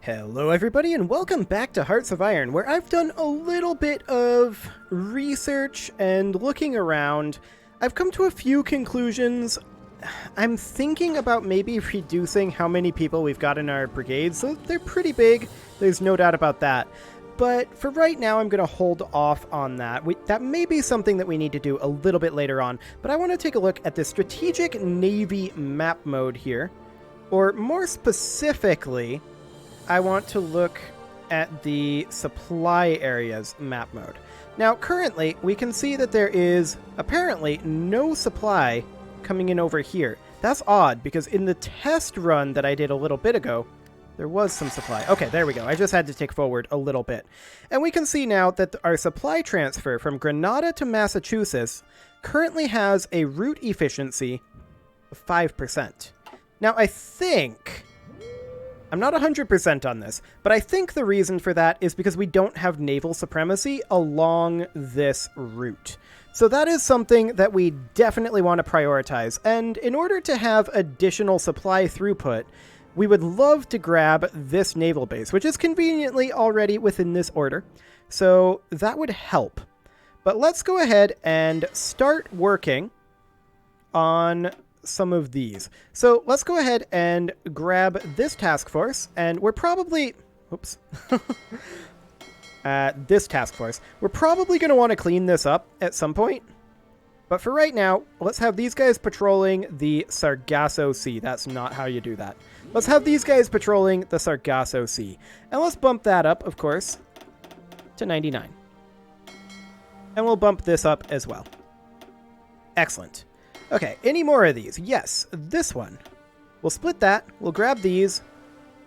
Hello everybody and welcome back to Hearts of Iron, where I've done a little bit of research and looking around. I've come to a few conclusions. I'm thinking about maybe reducing how many people we've got in our brigades, so they're pretty big, there's no doubt about that. But for right now, I'm going to hold off on that. That may be something that we need to do a little bit later on, but I want to take a look at the Strategic Navy map mode here, or more specifically, I want to look at the supply areas map mode. Now, currently, we can see that there is apparently no supply coming in over here. That's odd, because in the test run that I did a little bit ago, there was some supply. Okay, there we go. I just had to take forward a little bit. And we can see now that our supply transfer from Grenada to Massachusetts currently has a route efficiency of 5%. Now, I'm not 100% on this, but I think the reason for that is because we don't have naval supremacy along this route. So that is something that we definitely want to prioritize, and in order to have additional supply throughput, we would love to grab this naval base, which is conveniently already within this order, so that would help. But let's go ahead and start working on some of these. So let's go ahead and grab this task force, and we're probably... Oops. This task force. We're probably going to want to clean this up at some point. But for right now, let's have these guys patrolling the Sargasso Sea. That's not how you do that. Let's have these guys patrolling the Sargasso Sea. And let's bump that up, of course, to 99. And we'll bump this up as well. Excellent. Okay, any more of these? Yes, this one. We'll split that, we'll grab these,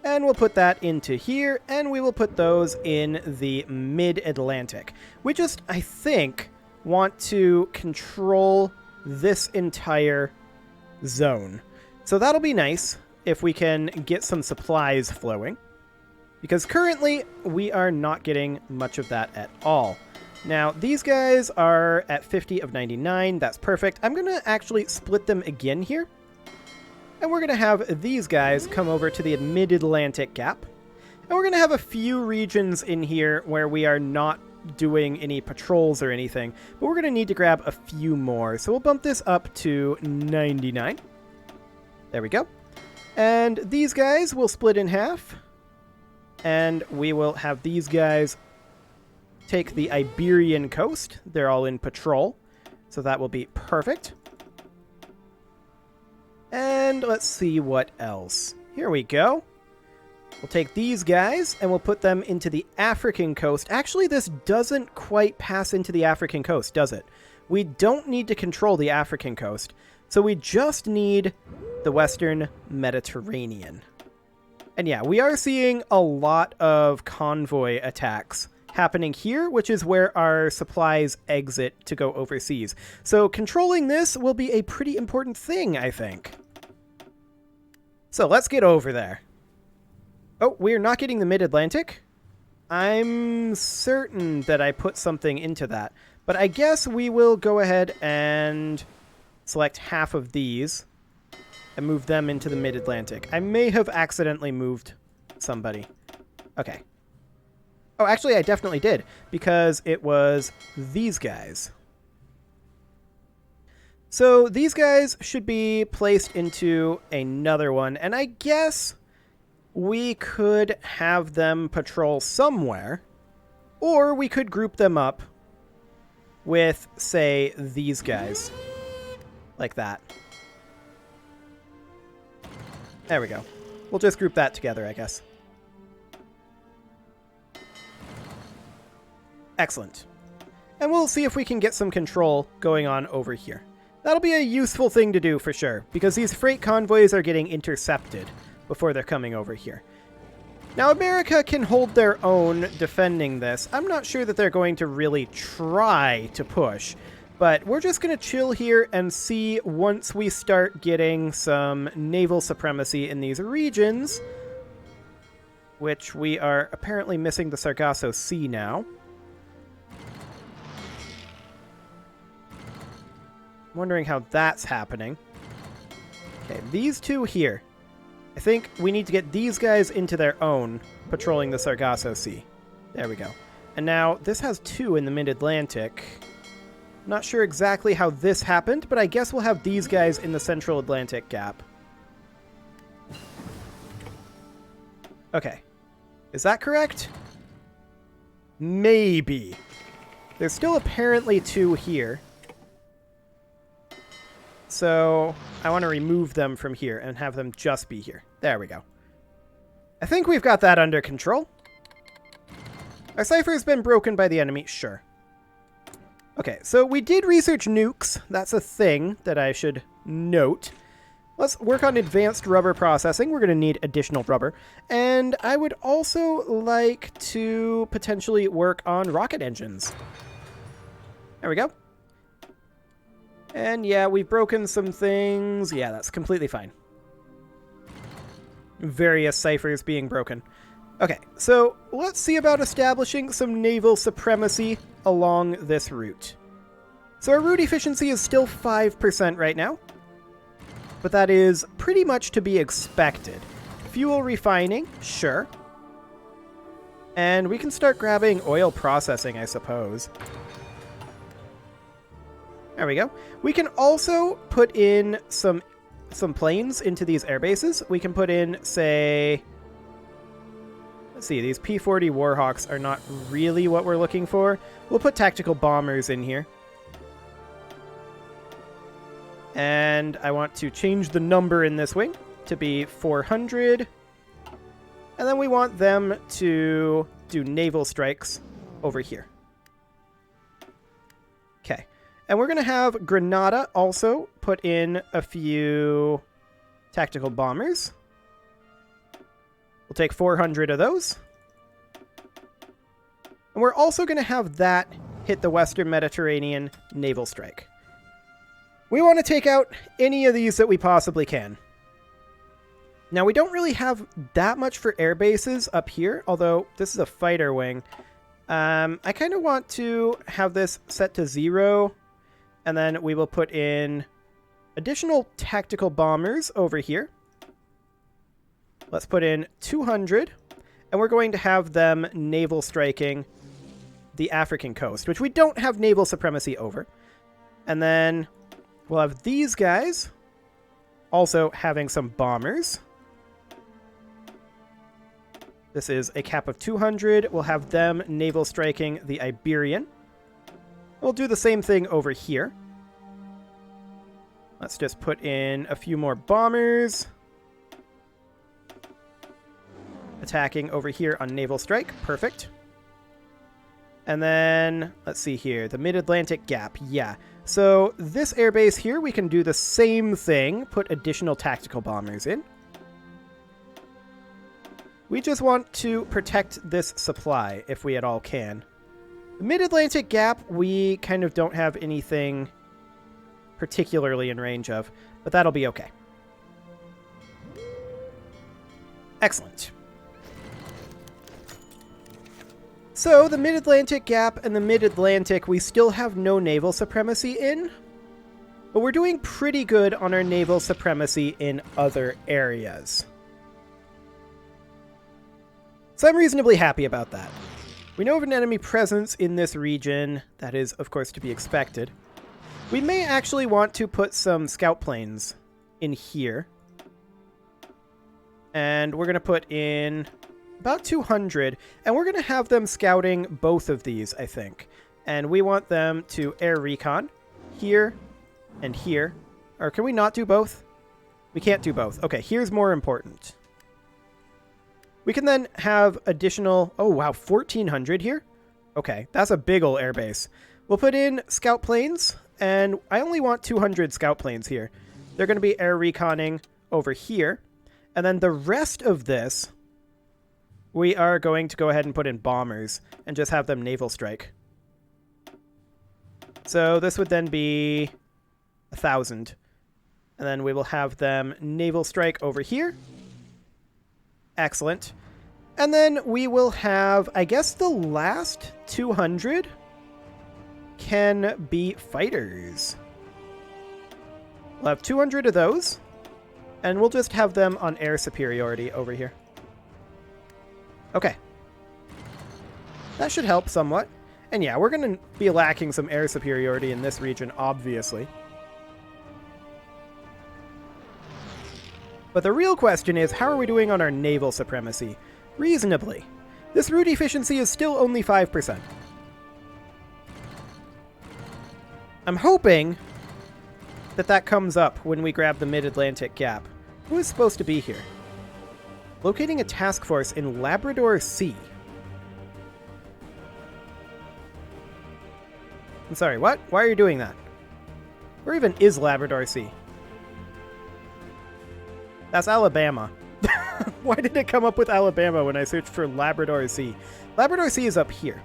and we'll put that into here, and we will put those in the mid-Atlantic. We just, I think, want to control this entire zone. So that'll be nice if we can get some supplies flowing, because currently we are not getting much of that at all. Now, these guys are at 50 of 99. That's perfect. I'm going to actually split them again here. And we're going to have these guys come over to the mid-Atlantic gap. And we're going to have a few regions in here where we are not doing any patrols or anything. But we're going to need to grab a few more. So we'll bump this up to 99. There we go. And these guys will split in half. And we will have these guys take the Iberian coast. They're all in patrol, so that will be perfect. And let's see what else. Here we go. We'll take these guys and we'll put them into the African coast. Actually, this doesn't quite pass into the African coast, does it? We don't need to control the African coast, so we just need the Western Mediterranean. And yeah, we are seeing a lot of convoy attacks happening here, which is where our supplies exit to go overseas. So controlling this will be a pretty important thing, I think. So let's get over there. Oh, we're not getting the mid-Atlantic? I'm certain that I put something into that. But I guess we will go ahead and select half of these and move them into the mid-Atlantic. I may have accidentally moved somebody. Okay. Oh, actually, I definitely did, because it was these guys. So these guys should be placed into another one, and I guess we could have them patrol somewhere, or we could group them up with, say, these guys, like that. There we go. We'll just group that together, I guess. Excellent. And we'll see if we can get some control going on over here. That'll be a useful thing to do for sure, because these freight convoys are getting intercepted before they're coming over here. Now, America can hold their own defending this. I'm not sure that they're going to really try to push, but we're just going to chill here and see once we start getting some naval supremacy in these regions, which we are apparently missing the Sargasso Sea now. I'm wondering how that's happening. Okay, these two here. I think we need to get these guys into their own, patrolling the Sargasso Sea. There we go. And now, this has 2 in the mid-Atlantic. Not sure exactly how this happened, but I guess we'll have these guys in the Central Atlantic gap. Okay. Is that correct? Maybe. There's still apparently 2 here. So, I want to remove them from here and have them just be here. There we go. I think we've got that under control. Our cipher has been broken by the enemy, sure. Okay, so we did research nukes. That's a thing that I should note. Let's work on advanced rubber processing. We're going to need additional rubber. And I would also like to potentially work on rocket engines. There we go. And yeah, we've broken some things. Yeah, that's completely fine. Various ciphers being broken. Okay, so let's see about establishing some naval supremacy along this route. So our route efficiency is still 5% right now, but that is pretty much to be expected. Fuel refining, sure. And we can start grabbing oil processing, I suppose. There we go. We can also put in some planes into these air bases. We can put in, say... Let's see, these P-40 Warhawks are not really what we're looking for. We'll put tactical bombers in here. And I want to change the number in this wing to be 400. And then we want them to do naval strikes over here. Okay. And we're going to have Granada also put in a few tactical bombers. We'll take 400 of those. And we're also going to have that hit the Western Mediterranean naval strike. We want to take out any of these that we possibly can. Now, we don't really have that much for air bases up here, although this is a fighter wing. I kind of want to have this set to 0, and then we will put in additional tactical bombers over here. Let's put in 200, and we're going to have them naval striking the African coast, which we don't have naval supremacy over. And then we'll have these guys also having some bombers. This is a cap of 200. We'll have them naval striking the Iberian. We'll do the same thing over here. Let's just put in a few more bombers. Attacking over here on naval strike. Perfect. And then, let's see here. The Mid-Atlantic Gap. Yeah. So this airbase here, we can do the same thing. Put additional tactical bombers in. We just want to protect this supply, if we at all can. The Mid-Atlantic Gap, we kind of don't have anything particularly in range of, but that'll be okay. Excellent. So, the Mid-Atlantic Gap and the Mid-Atlantic, we still have no naval supremacy in, but we're doing pretty good on our naval supremacy in other areas. So I'm reasonably happy about that. We know of an enemy presence in this region. That is, of course, to be expected. We may actually want to put some scout planes in here. And we're going to put in about 200, and we're going to have them scouting both of these, I think. And we want them to air recon here and here. Or can we not do both? We can't do both. Okay, here's more important. We can then have additional... Oh, wow, 1,400 here? Okay, that's a big ol' airbase. We'll put in scout planes, and I only want 200 scout planes here. They're going to be air reconning over here. And then the rest of this... we are going to go ahead and put in bombers and just have them naval strike. So this would then be 1,000. And then we will have them naval strike over here. Excellent. And then we will have, I guess the last 200 can be fighters. We'll have 200 of those. And we'll just have them on air superiority over here. Okay. That should help somewhat. And yeah, we're going to be lacking some air superiority in this region, obviously. But the real question is, how are we doing on our naval supremacy? Reasonably. This route efficiency is still only 5%. I'm hoping that that comes up when we grab the Mid-Atlantic Gap. Who is supposed to be here? Locating a task force in Labrador Sea. I'm sorry, what? Why are you doing that? Where even is Labrador Sea? That's Alabama. Why did it come up with Alabama when I searched for Labrador Sea? Labrador Sea is up here.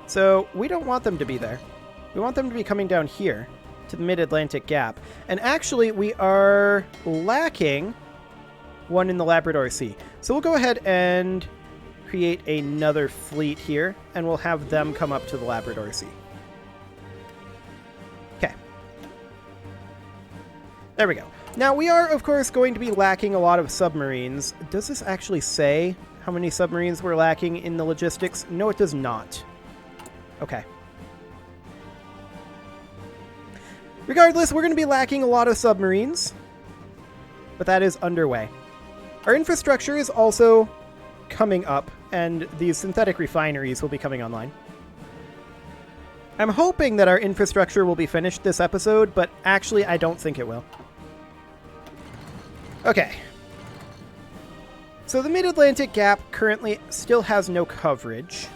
So we don't want them to be there. We want them to be coming down here to the Mid-Atlantic Gap. And actually, we are lacking one in the Labrador Sea. So we'll go ahead and create another fleet here, and we'll have them come up to the Labrador Sea. Okay. There we go. Now, we are, of course, going to be lacking a lot of submarines. Does this actually say how many submarines we're lacking in the logistics? No, it does not. Okay. Regardless, we're going to be lacking a lot of submarines, but that is underway. Our infrastructure is also coming up, and these synthetic refineries will be coming online. I'm hoping that our infrastructure will be finished this episode, but actually I don't think it will. Okay. So the Mid-Atlantic Gap currently still has no coverage.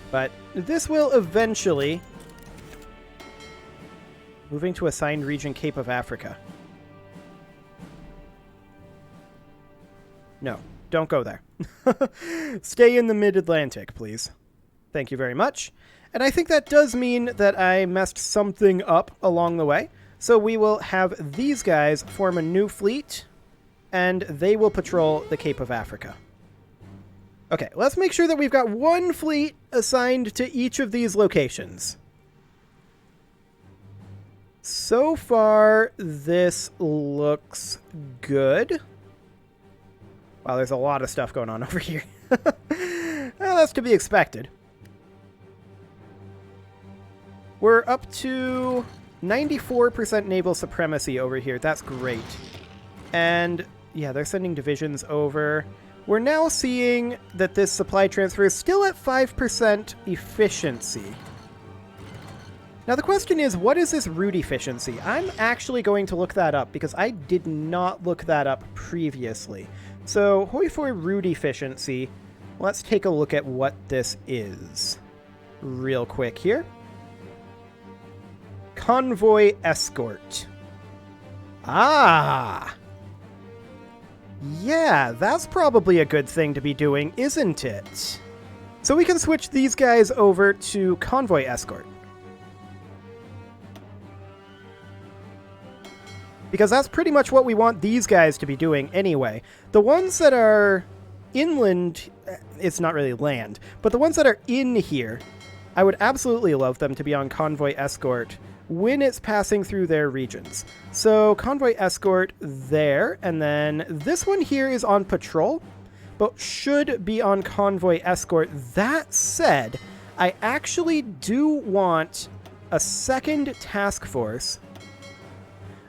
But this will eventually... Moving to assigned region Cape of Africa. No, don't go there. Stay in the Mid-Atlantic, please. Thank you very much. And I think that does mean that I messed something up along the way. So we will have these guys form a new fleet, and they will patrol the Cape of Africa. Okay, let's make sure that we've got one fleet assigned to each of these locations. So far, this looks good. Wow, there's a lot of stuff going on over here. Well, that's to be expected. We're up to 94% naval supremacy over here. That's great. And yeah, they're sending divisions over. We're now seeing that this supply transfer is still at 5% efficiency. Now the question is, what is this route efficiency? I'm actually going to look that up because I did not look that up previously. So, hoi for route efficiency, let's take a look at what this is real quick here. Convoy Escort. Ah! Yeah, that's probably a good thing to be doing, isn't it? So we can switch these guys over to Convoy Escort. Because that's pretty much what we want these guys to be doing anyway. The ones that are inland, it's not really land, but the ones that are in here, I would absolutely love them to be on Convoy Escort when it's passing through their regions. So Convoy Escort there, and then this one here is on patrol, but should be on Convoy Escort. That said, I actually do want a second task force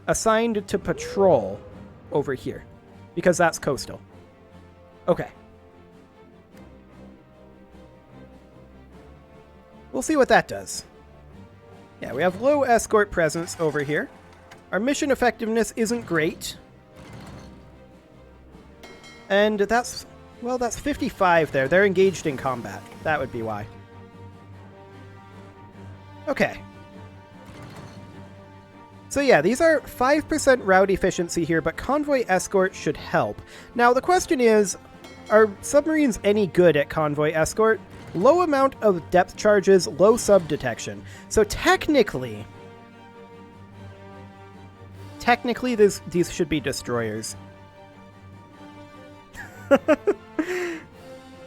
assigned to patrol over here, because that's coastal. Okay. We'll see what that does. Yeah, we have low escort presence over here. Our mission effectiveness isn't great. And that's, well, that's 55 there. They're engaged in combat. That would be why. Okay. So yeah, these are 5% route efficiency here, but Convoy Escort should help. Now, the question is, are submarines any good at Convoy Escort? Low amount of depth charges, low sub detection. So technically these should be destroyers.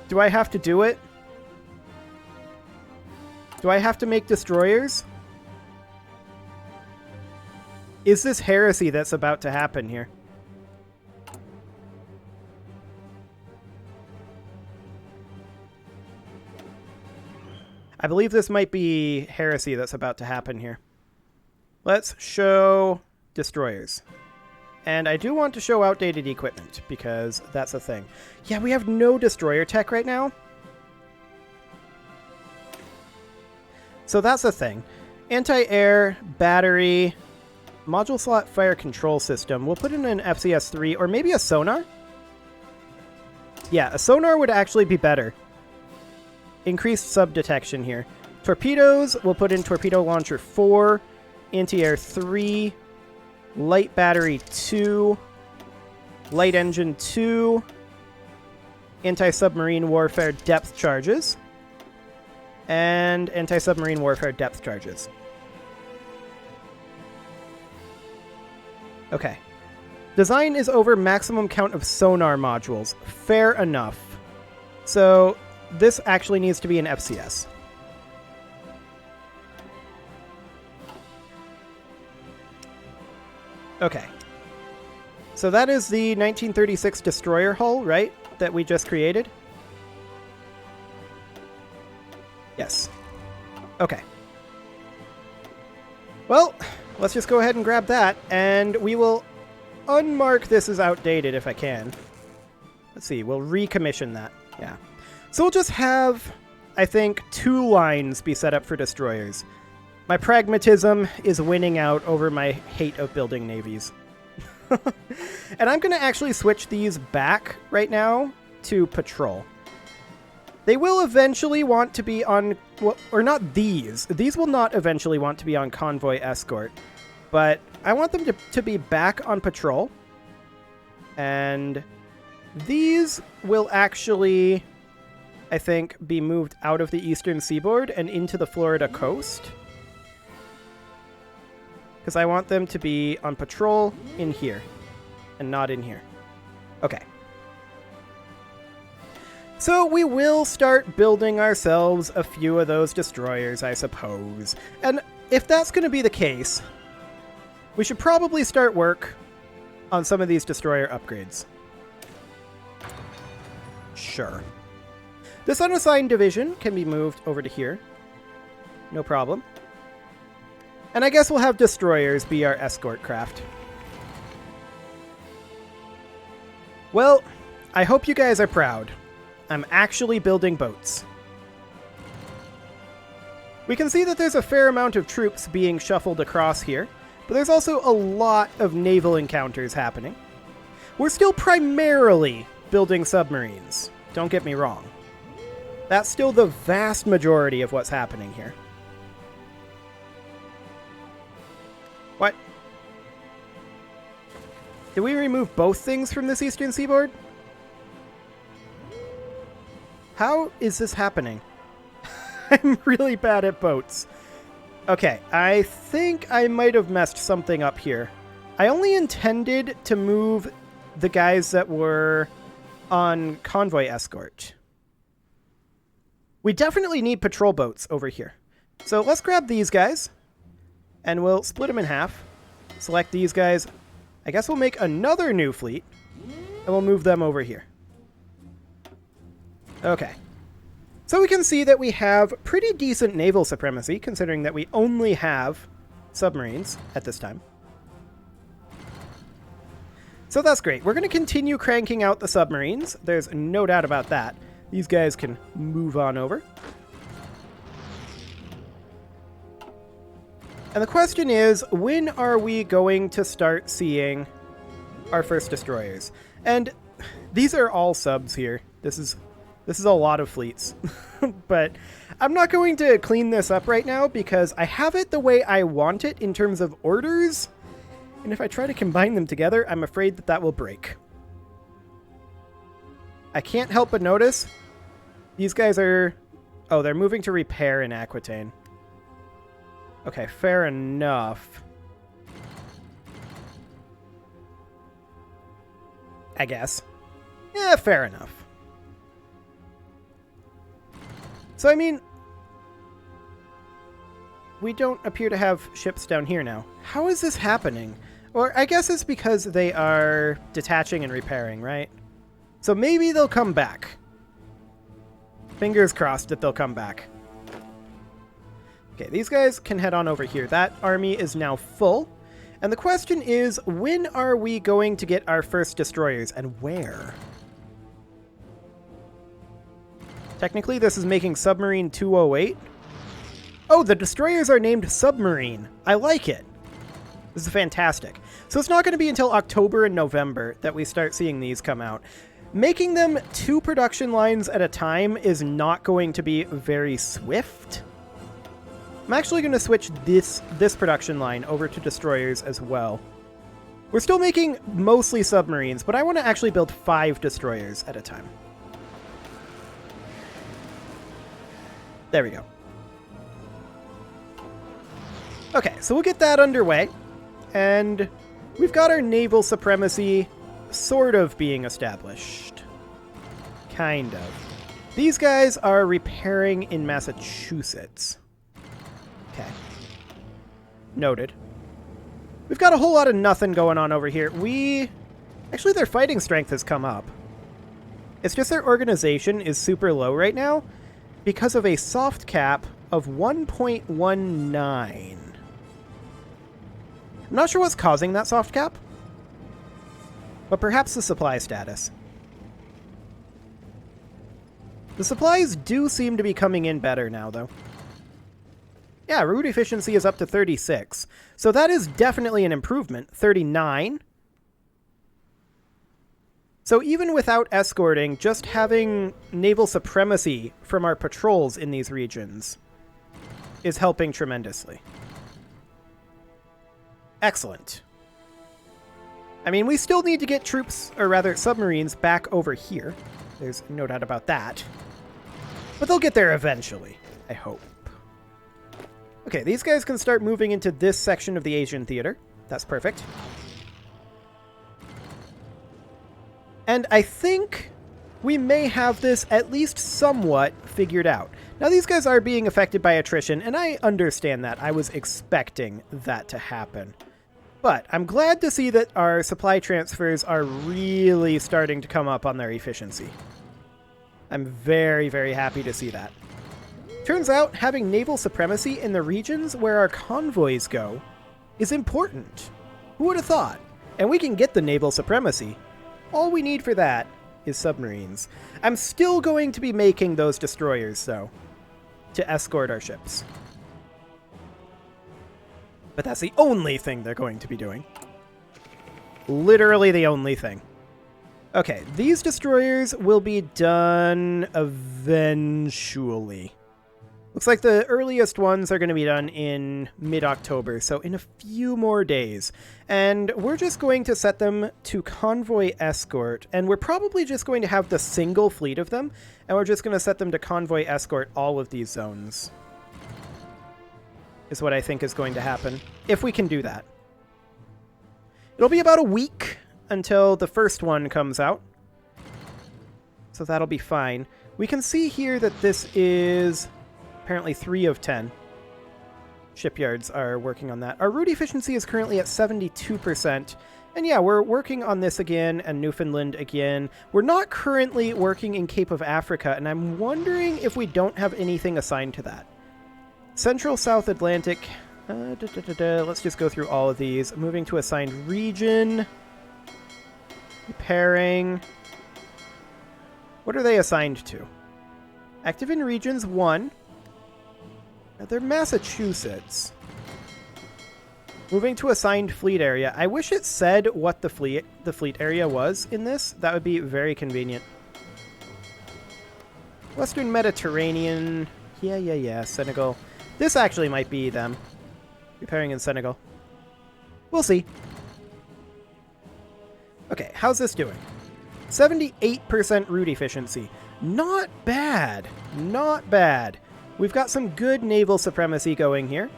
Do I have to do it? Do I have to make destroyers? Is this heresy that's about to happen here? I believe this might be heresy that's about to happen here. Let's show destroyers. And I do want to show outdated equipment, because that's a thing. Yeah, we have no destroyer tech right now. So that's a thing. Anti-air, battery, module slot fire control system. We'll put in an FCS-3, or maybe a sonar? Yeah, a sonar would actually be better. Increased sub-detection here. Torpedoes, we'll put in torpedo launcher 4, anti-air 3, light battery 2, light engine 2, anti-submarine warfare depth charges, and anti-submarine warfare depth charges. Okay. Design is over maximum count of sonar modules. Fair enough. So this actually needs to be an FCS. Okay. So that is the 1936 destroyer hull, right? That we just created? Yes. Okay. Well, let's just go ahead and grab that, and we will unmark this as outdated if I can. Let's see, we'll recommission that. Yeah. So we'll just have, I think, 2 lines be set up for destroyers. My pragmatism is winning out over my hate of building navies. And I'm going to actually switch these back right now to patrol. They will eventually want to be on, well, or not these. These will not eventually want to be on Convoy Escort. But I want them to be back on patrol. And these will actually, I think, be moved out of the eastern seaboard and into the Florida coast. Because I want them to be on patrol in here and not in here. Okay. So we will start building ourselves a few of those destroyers, I suppose. And if that's going to be the case, we should probably start work on some of these destroyer upgrades. Sure. This unassigned division can be moved over to here. No problem. And I guess we'll have destroyers be our escort craft. Well, I hope you guys are proud. I'm actually building boats. We can see that there's a fair amount of troops being shuffled across here, but there's also a lot of naval encounters happening. We're still primarily building submarines, don't get me wrong. That's still the vast majority of what's happening here. What? Did we remove both things from this eastern seaboard? How is this happening? I'm really bad at boats. Okay, I think I might have messed something up here. I only intended to move the guys that were on Convoy Escort. We definitely need patrol boats over here. So let's grab these guys, and we'll split them in half. Select these guys. I guess we'll make another new fleet, and we'll move them over here. Okay. So we can see that we have pretty decent naval supremacy, considering that we only have submarines at this time. So that's great. We're going to continue cranking out the submarines. There's no doubt about that. These guys can move on over. And the question is, when are we going to start seeing our first destroyers? And these are all subs here. This is a lot of fleets. But I'm not going to clean this up right now because I have it the way I want it in terms of orders. And if I try to combine them together, I'm afraid that will break. I can't help but notice these guys are... Oh, they're moving to repair in Aquitaine. Okay, fair enough. I guess. Yeah, fair enough. So, I mean, we don't appear to have ships down here now. How is this happening? Or I guess it's because they are detaching and repairing, right? So maybe they'll come back. Fingers crossed that they'll come back. Okay, these guys can head on over here. That army is now full. And the question is, when are we going to get our first destroyers, and where? Technically, this is making Submarine 208. Oh, the destroyers are named Submarine. I like it. This is fantastic. So it's not going to be until October and November that we start seeing these come out. Making them 2 production lines at a time is not going to be very swift. I'm actually going to switch this production line over to destroyers as well. We're still making mostly submarines, but I want to actually build 5 destroyers at a time. There we go. Okay, so we'll get that underway. And we've got our naval supremacy sort of being established. Kind of. These guys are repairing in Massachusetts. Okay. Noted. We've got a whole lot of nothing going on over here. Actually, their fighting strength has come up. It's just their organization is super low right now because of a soft cap of 1.19. I'm not sure what's causing that soft cap, but perhaps the supply status. The supplies do seem to be coming in better now, though. Yeah, route efficiency is up to 36, so that is definitely an improvement. 39. So even without escorting, just having naval supremacy from our patrols in these regions is helping tremendously. Excellent. I mean, we still need to get troops, or rather submarines, back over here. There's no doubt about that. But they'll get there eventually, I hope. Okay, these guys can start moving into this section of the Asian theater. That's perfect. And I think we may have this at least somewhat figured out. Now, these guys are being affected by attrition, and I understand that. I was expecting that to happen. But I'm glad to see that our supply transfers are really starting to come up on their efficiency. I'm very, very happy to see that. Turns out, having naval supremacy in the regions where our convoys go is important. Who would have thought? And we can get the naval supremacy. All we need for that is submarines. I'm still going to be making those destroyers, though, to escort our ships. But that's the only thing they're going to be doing. Literally the only thing. Okay, these destroyers will be done eventually. Looks like the earliest ones are going to be done in mid-October, so in a few more days. And we're just going to set them to Convoy Escort, and we're probably just going to have the single fleet of them, and we're just going to set them to Convoy Escort all of these zones. Is what I think is going to happen, if we can do that. It'll be about a week until the first one comes out, so that'll be fine. We can see here that this is apparently 3 of 10 shipyards are working on that. Our route efficiency is currently at 72%, and yeah, we're working on this again, and Newfoundland again. We're not currently working in Cape of Africa, and I'm wondering if we don't have anything assigned to that. Central South Atlantic, let's just go through all of these. Moving to assigned region. Repairing. What are they assigned to? Active in regions 1. Now they're Massachusetts. Moving to assigned fleet area. I wish it said what the fleet area was in this. That would be very convenient. Western Mediterranean. Yeah, Senegal. This actually might be them. Repairing in Senegal. We'll see. Okay, how's this doing? 78% route efficiency. Not bad. Not bad. We've got some good naval supremacy going here.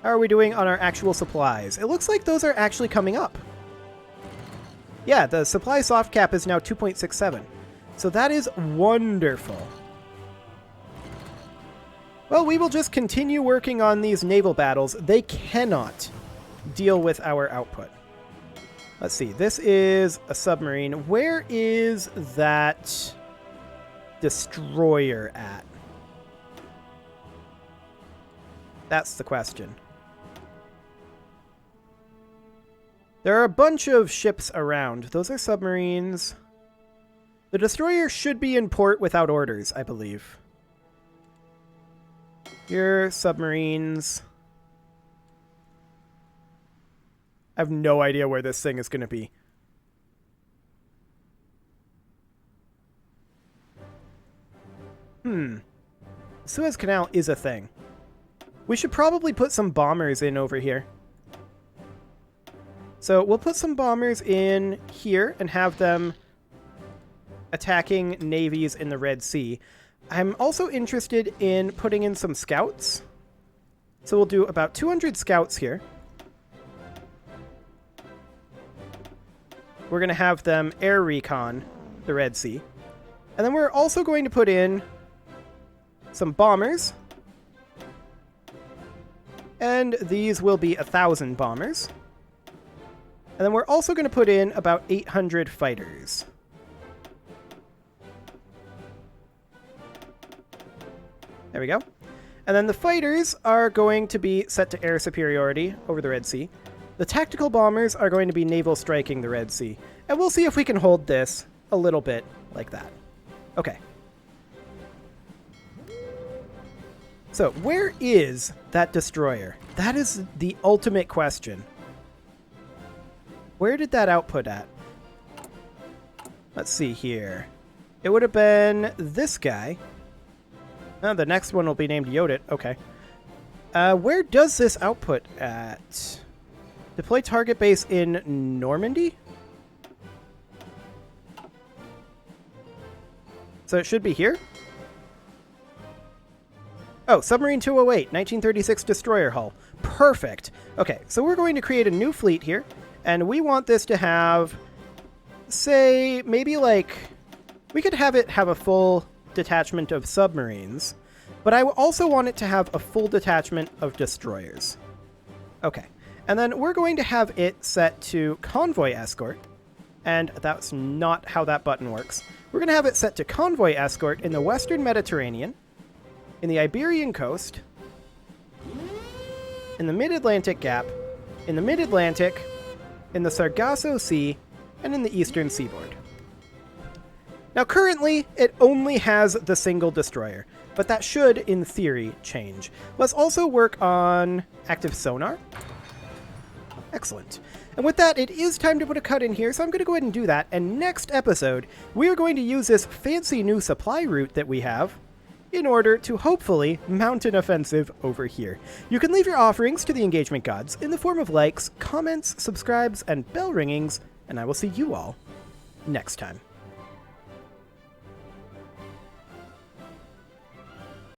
How are we doing on our actual supplies? It looks like those are actually coming up. Yeah, the supply soft cap is now 2.67. So that is wonderful. Well, we will just continue working on these naval battles. They cannot deal with our output. Let's see. This is a submarine. Where is that destroyer at? That's the question. There are a bunch of ships around. Those are submarines. The destroyer should be in port without orders, I believe. Here, submarines. I have no idea where this thing is going to be. Suez Canal is a thing. We should probably put some bombers in over here. So we'll put some bombers in here and have them attacking navies in the Red Sea. I'm also interested in putting in some scouts. So we'll do about 200 scouts here. We're going to have them air recon the Red Sea. And then we're also going to put in some bombers. And these will be 1,000 bombers. And then we're also going to put in about 800 fighters. There we go. And then the fighters are going to be set to air superiority over the Red Sea. The tactical bombers are going to be naval striking the Red Sea. And we'll see if we can hold this a little bit like that. Okay. So, where is that destroyer? That is the ultimate question. Where did that output at? Let's see here. It would have been this guy. Oh, the next one will be named Yodit. Okay. Where does this output at? Deploy target base in Normandy? So it should be here? Oh, Submarine 208, 1936 destroyer hull. Perfect. Okay, so we're going to create a new fleet here, and we want this to have, say, maybe like, we could have it have a full detachment of submarines, but I also want it to have a full detachment of destroyers. Okay, and then we're going to have it set to Convoy Escort, and that's not how that button works. We're going to have it set to Convoy Escort in the Western Mediterranean, in the Iberian coast, in the Mid-Atlantic Gap, in the Mid-Atlantic, in the Sargasso Sea, and in the Eastern Seaboard. Now currently, it only has the single destroyer, but that should, in theory, change. Let's also work on active sonar. Excellent. And with that, it is time to put a cut in here, so I'm going to go ahead and do that, and next episode, we are going to use this fancy new supply route that we have in order to hopefully mount an offensive over here. You can leave your offerings to the engagement gods in the form of likes, comments, subscribes, and bell ringings, and I will see you all next time.